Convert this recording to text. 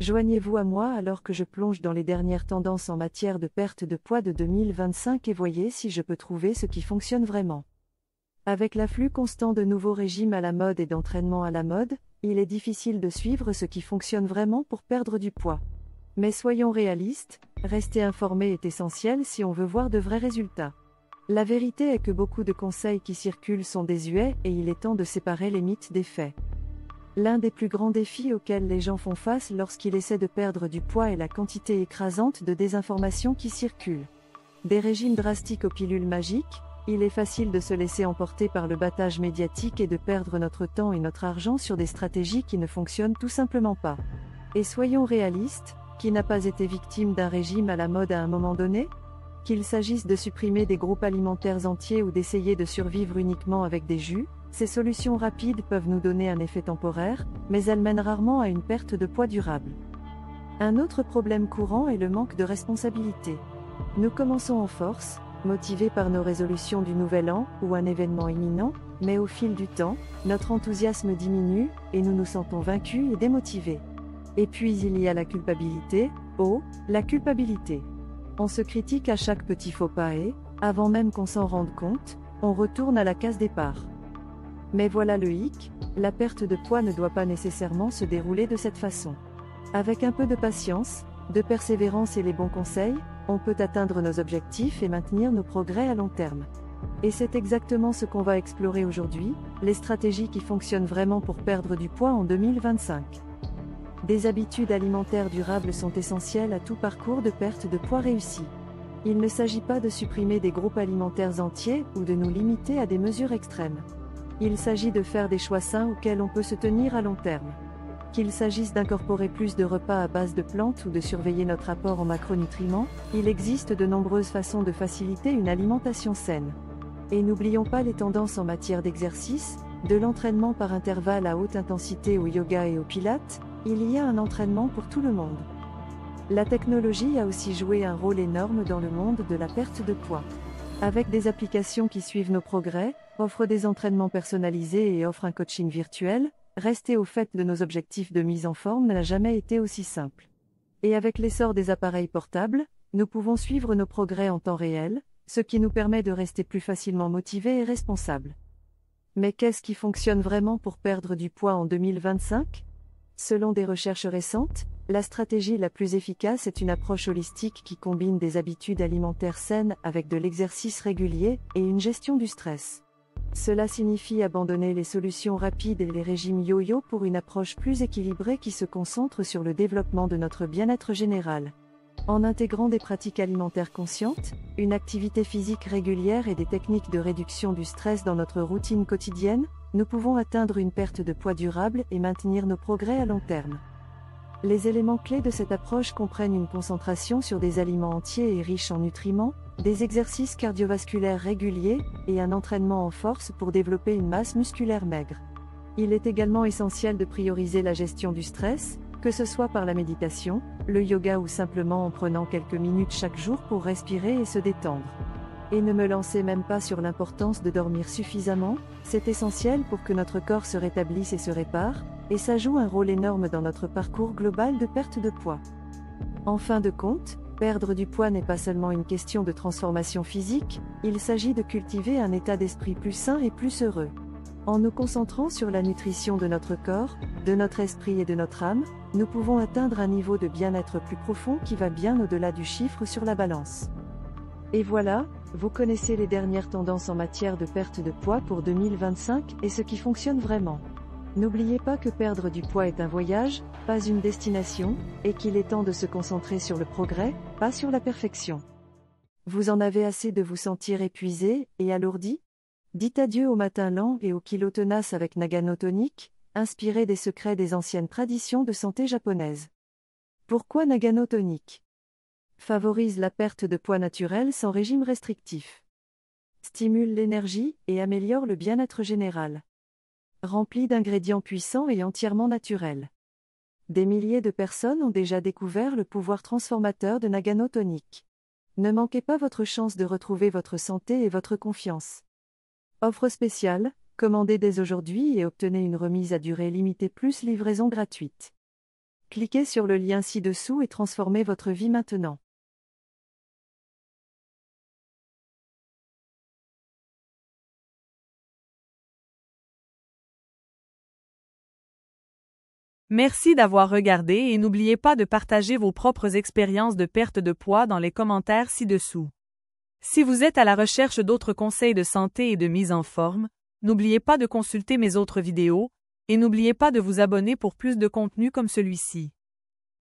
Joignez-vous à moi alors que je plonge dans les dernières tendances en matière de perte de poids de 2025 et voyez si je peux trouver ce qui fonctionne vraiment. Avec l'afflux constant de nouveaux régimes à la mode et d'entraînement à la mode, il est difficile de suivre ce qui fonctionne vraiment pour perdre du poids. Mais soyons réalistes, rester informé est essentiel si on veut voir de vrais résultats. La vérité est que beaucoup de conseils qui circulent sont désuets et il est temps de séparer les mythes des faits. L'un des plus grands défis auxquels les gens font face lorsqu'ils essaient de perdre du poids est la quantité écrasante de désinformation qui circule. Des régimes drastiques aux pilules magiques, il est facile de se laisser emporter par le battage médiatique et de perdre notre temps et notre argent sur des stratégies qui ne fonctionnent tout simplement pas. Et soyons réalistes, qui n'a pas été victime d'un régime à la mode à un moment donné ? Qu'il s'agisse de supprimer des groupes alimentaires entiers ou d'essayer de survivre uniquement avec des jus, ces solutions rapides peuvent nous donner un effet temporaire, mais elles mènent rarement à une perte de poids durable. Un autre problème courant est le manque de responsabilité. Nous commençons en force, motivés par nos résolutions du nouvel an ou un événement imminent, mais au fil du temps, notre enthousiasme diminue et nous nous sentons vaincus et démotivés. Et puis il y a la culpabilité, la culpabilité. On se critique à chaque petit faux pas et, avant même qu'on s'en rende compte, on retourne à la case départ. Mais voilà le hic, la perte de poids ne doit pas nécessairement se dérouler de cette façon. Avec un peu de patience, de persévérance et les bons conseils, on peut atteindre nos objectifs et maintenir nos progrès à long terme. Et c'est exactement ce qu'on va explorer aujourd'hui, les stratégies qui fonctionnent vraiment pour perdre du poids en 2025. Des habitudes alimentaires durables sont essentielles à tout parcours de perte de poids réussi. Il ne s'agit pas de supprimer des groupes alimentaires entiers ou de nous limiter à des mesures extrêmes. Il s'agit de faire des choix sains auxquels on peut se tenir à long terme. Qu'il s'agisse d'incorporer plus de repas à base de plantes ou de surveiller notre apport en macronutriments, il existe de nombreuses façons de faciliter une alimentation saine. Et n'oublions pas les tendances en matière d'exercice, de l'entraînement par intervalle à haute intensité au yoga et au pilates, il y a un entraînement pour tout le monde. La technologie a aussi joué un rôle énorme dans le monde de la perte de poids. Avec des applications qui suivent nos progrès, offrent des entraînements personnalisés et offrent un coaching virtuel, rester au fait de nos objectifs de mise en forme n'a jamais été aussi simple. Et avec l'essor des appareils portables, nous pouvons suivre nos progrès en temps réel, ce qui nous permet de rester plus facilement motivés et responsables. Mais qu'est-ce qui fonctionne vraiment pour perdre du poids en 2025 ? Selon des recherches récentes, la stratégie la plus efficace est une approche holistique qui combine des habitudes alimentaires saines avec de l'exercice régulier et une gestion du stress. Cela signifie abandonner les solutions rapides et les régimes yo-yo pour une approche plus équilibrée qui se concentre sur le développement de notre bien-être général. En intégrant des pratiques alimentaires conscientes, une activité physique régulière et des techniques de réduction du stress dans notre routine quotidienne, nous pouvons atteindre une perte de poids durable et maintenir nos progrès à long terme. Les éléments clés de cette approche comprennent une concentration sur des aliments entiers et riches en nutriments, des exercices cardiovasculaires réguliers, et un entraînement en force pour développer une masse musculaire maigre. Il est également essentiel de prioriser la gestion du stress, que ce soit par la méditation, le yoga ou simplement en prenant quelques minutes chaque jour pour respirer et se détendre. Et ne me lancez même pas sur l'importance de dormir suffisamment, c'est essentiel pour que notre corps se rétablisse et se répare, et ça joue un rôle énorme dans notre parcours global de perte de poids. En fin de compte, perdre du poids n'est pas seulement une question de transformation physique, il s'agit de cultiver un état d'esprit plus sain et plus heureux. En nous concentrant sur la nutrition de notre corps, de notre esprit et de notre âme, nous pouvons atteindre un niveau de bien-être plus profond qui va bien au-delà du chiffre sur la balance. Et voilà, vous connaissez les dernières tendances en matière de perte de poids pour 2025 et ce qui fonctionne vraiment. N'oubliez pas que perdre du poids est un voyage, pas une destination, et qu'il est temps de se concentrer sur le progrès, pas sur la perfection. Vous en avez assez de vous sentir épuisé et alourdi ? Dites adieu au matin lent et au kilo tenace avec Nagano Tonic, inspiré des secrets des anciennes traditions de santé japonaises. Pourquoi Nagano Tonic ? Favorise la perte de poids naturelle sans régime restrictif. Stimule l'énergie et améliore le bien-être général. Rempli d'ingrédients puissants et entièrement naturels. Des milliers de personnes ont déjà découvert le pouvoir transformateur de Nagano Tonic. Ne manquez pas votre chance de retrouver votre santé et votre confiance. Offre spéciale, commandez dès aujourd'hui et obtenez une remise à durée limitée plus livraison gratuite. Cliquez sur le lien ci-dessous et transformez votre vie maintenant. Merci d'avoir regardé et n'oubliez pas de partager vos propres expériences de perte de poids dans les commentaires ci-dessous. Si vous êtes à la recherche d'autres conseils de santé et de mise en forme, n'oubliez pas de consulter mes autres vidéos, et n'oubliez pas de vous abonner pour plus de contenu comme celui-ci.